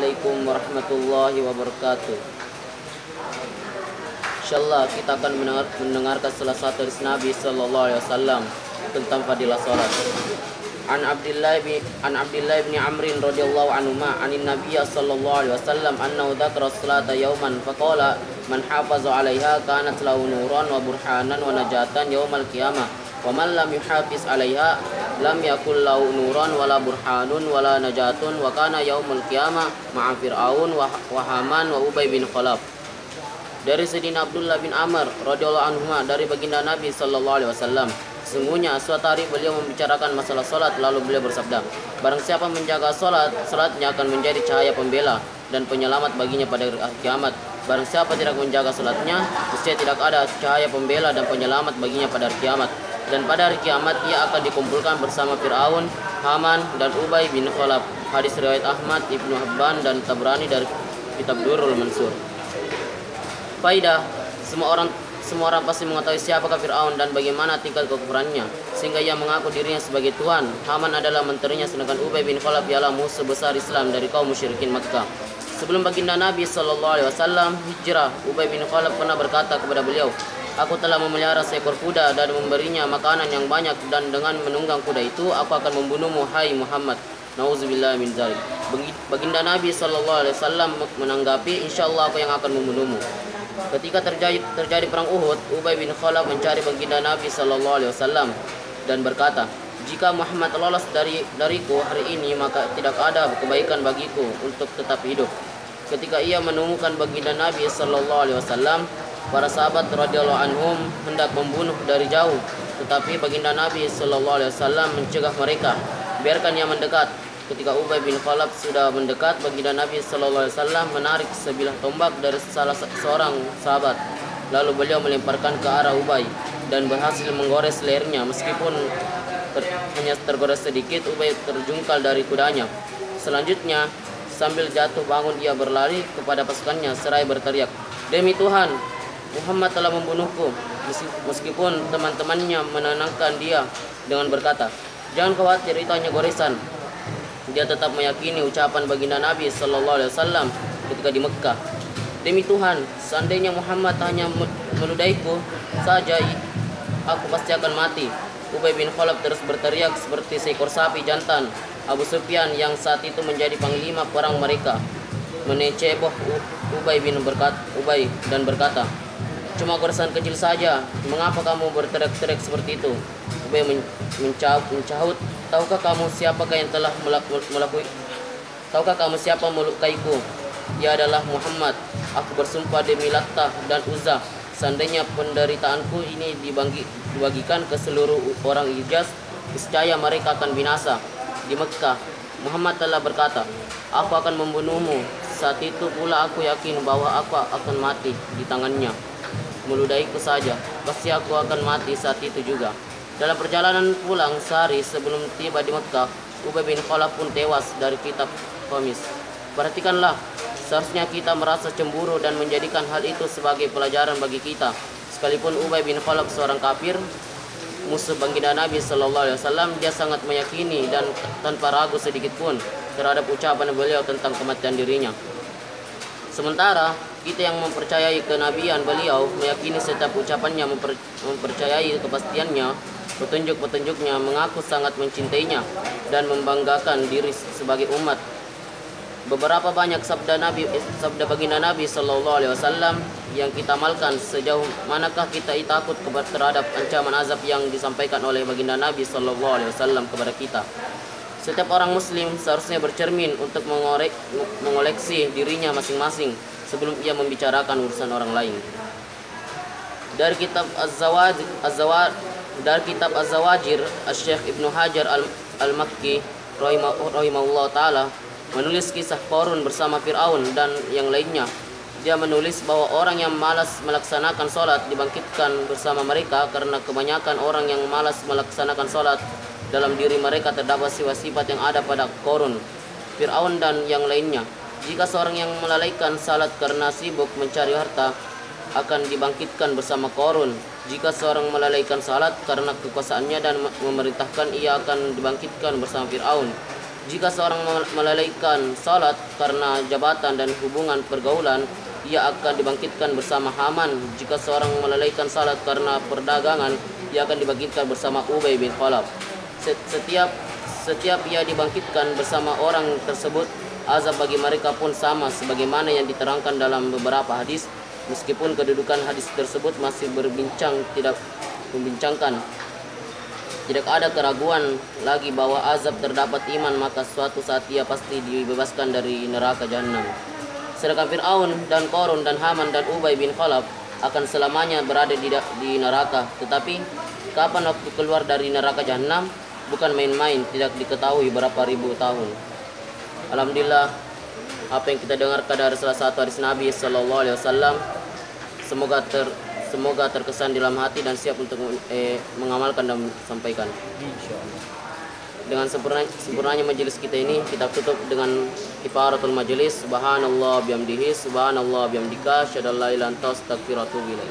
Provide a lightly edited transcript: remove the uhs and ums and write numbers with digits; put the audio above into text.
Assalamualaikum warahmatullahi wabarakatuh. Insyaallah kita akan mendengarkan salah satu hadis Nabi sallallahu alaihi wasallam tentang fadilah salat. An Abdullah bin Amr radhiyallahu anhuma anin Nabiy sallallahu alaihi wasallam annahu dzakara salata yauman faqala man hafaza 'alaiha kanat lahu nuran wa burhanan wa najatan yaumal qiyamah wa man lam yuhafiz 'alaiha lam yakul lahu nuran wala burhanun wala najatun wa kana yaumul qiyamah ma'a fir'aun wa Haman wa Ubay bin Khalaf. Dari Sayyidina Abdullah bin Amr radhiyallahu anhuma dari baginda Nabi sallallahu alaihi wasallam, sesungguhnya suatu hari beliau membicarakan masalah salat, lalu beliau bersabda, barang siapa menjaga salat, salatnya akan menjadi cahaya pembela dan penyelamat baginya pada hari kiamat. Barang siapa tidak menjaga salatnya, niscaya tidak ada cahaya pembela dan penyelamat baginya pada hari kiamat. Dan pada hari kiamat ia akan dikumpulkan bersama Fir'aun, Haman dan Ubay bin Khalaf. Hadis riwayat Ahmad, Ibnu Hibban dan Tabrani dari kitab Durrul Mansur. Faidah, semua orang pasti mengetahui siapakah Fir'aun dan bagaimana tingkat kekufurannya, sehingga ia mengaku dirinya sebagai Tuhan. Haman adalah menterinya, sedangkan Ubay bin Khalaf ialah musuh besar Islam dari kaum musyrikin Makkah. Sebelum baginda Nabi sallallahu alaihi wasallam hijrah, Ubay bin Khalaf pernah berkata kepada beliau, aku telah memelihara seekor kuda dan memberinya makanan yang banyak, dan dengan menunggang kuda itu aku akan membunuhmu, hai Muhammad. Nauzubillah min dzalik. Baginda Nabi sallallahu alaihi wasallam menanggapi, insyaallah aku yang akan membunuhmu. Ketika terjadi perang Uhud, Ubay bin Khalaf mencari baginda Nabi sallallahu alaihi wasallam dan berkata, jika Muhammad lolos dariku hari ini, maka tidak ada kebaikan bagiku untuk tetap hidup. Ketika ia menemukan baginda Nabi sallallahu alaihi wasallam, para sahabat radhiyallahu anhum hendak membunuh dari jauh, tetapi baginda Nabi sallallahu alaihi wasallam mencegah mereka, biarkan ia mendekat. Ketika Ubay bin Khalaf sudah mendekat, baginda Nabi sallallahu alaihi wasallam menarik sebilah tombak dari salah seorang sahabat. Lalu beliau melemparkan ke arah Ubay dan berhasil menggores lehernya. Meskipun hanya tergores sedikit, Ubay terjungkal dari kudanya. Selanjutnya, sambil jatuh bangun ia berlari kepada pasukannya seraya berteriak, demi Tuhan, Muhammad telah membunuhku. Meskipun teman-temannya menenangkan dia dengan berkata, jangan khawatir, itu hanya goresan. Dia tetap meyakini ucapan baginda Nabi sallallahu alaihi wasallam ketika di Mekkah. Demi Tuhan, seandainya Muhammad hanya meludaiku saja, aku pasti akan mati. Ubay bin Khalaf terus berteriak seperti seekor sapi jantan. Abu Sufyan yang saat itu menjadi panglima perang mereka meneceboh Ubay dan berkata, cuma goresan kecil saja, mengapa kamu berteriak-teriak seperti itu? Ubay mencahut, tahukah kamu siapakah yang telah melukaiku? Ia adalah Muhammad. Aku bersumpah demi Lattah dan Uzzah, seandainya penderitaanku ini dibagikan ke seluruh orang Hijaz, niscaya mereka akan binasa. Di Mekkah, Muhammad telah berkata, aku akan membunuhmu. Saat itu pula aku yakin bahwa aku akan mati di tangannya. Meludaiku saja, pasti aku akan mati saat itu juga. Dalam perjalanan pulang sehari sebelum tiba di Mekkah, Ubay bin Khalaf pun tewas dari kitab Qamis. Perhatikanlah, seharusnya kita merasa cemburu dan menjadikan hal itu sebagai pelajaran bagi kita. Sekalipun Ubay bin Khalaf seorang kafir, musuh baginda Nabi sallallahu alaihi wasallam, dia sangat meyakini dan tanpa ragu sedikit pun terhadap ucapan beliau tentang kematian dirinya. Sementara kita yang mempercayai kenabian beliau, meyakini setiap ucapannya, mempercayai kepastiannya, petunjuk-petunjuknya, mengaku sangat mencintainya dan membanggakan diri sebagai umat. Beberapa banyak sabda baginda Nabi sallallahu alaihi wasallam yang kita amalkan. Sejauh manakah kita takut terhadap ancaman azab yang disampaikan oleh baginda Nabi sallallahu alaihi wasallam kepada kita? Setiap orang muslim seharusnya bercermin untuk mengoleksi dirinya masing-masing sebelum ia membicarakan urusan orang lain. Dari kitab Az-Zawajir, Asy-Syaikh Ibnu Hajar Al-Makki rahimahullah taala menulis kisah Qarun bersama Fir'aun dan yang lainnya. Dia menulis bahwa orang yang malas melaksanakan sholat dibangkitkan bersama mereka karena kebanyakan orang yang malas melaksanakan sholat dalam diri mereka terdapat sifat-sifat yang ada pada Qarun, Fir'aun dan yang lainnya. Jika seorang yang melalaikan salat karena sibuk mencari harta, akan dibangkitkan bersama Qarun. Jika seorang melalaikan salat karena kekuasaannya dan memerintahkan, ia akan dibangkitkan bersama Fir'aun. Jika seorang melalaikan salat karena jabatan dan hubungan pergaulan, ia akan dibangkitkan bersama Haman. Jika seorang melalaikan salat karena perdagangan, ia akan dibangkitkan bersama Ubay bin Khalaf. Setiap ia dibangkitkan bersama orang tersebut, azab bagi mereka pun sama sebagaimana yang diterangkan dalam beberapa hadis. Meskipun kedudukan hadis tersebut masih tidak ada keraguan lagi bahwa azab terdapat iman, maka suatu saat ia pasti dibebaskan dari neraka Jahannam. Sedangkan Fir'aun dan Qarun dan Haman dan Ubay bin Khalaf akan selamanya berada di neraka. Tetapi kapan waktu keluar dari neraka Jahannam bukan main-main, tidak diketahui berapa ribu tahun. Alhamdulillah, apa yang kita dengarkan dari salah satu hadis Nabi Sallallahu Alaihi Wasallam semoga terkesan dalam hati dan siap untuk mengamalkan dan sampaikan. Dengan sempurnanya majelis kita ini, kita tutup dengan kifaratul majelis. Subhanallah bihamdihi, subhanallah bihamdika, syadallah ilan taus takfiratu bilai.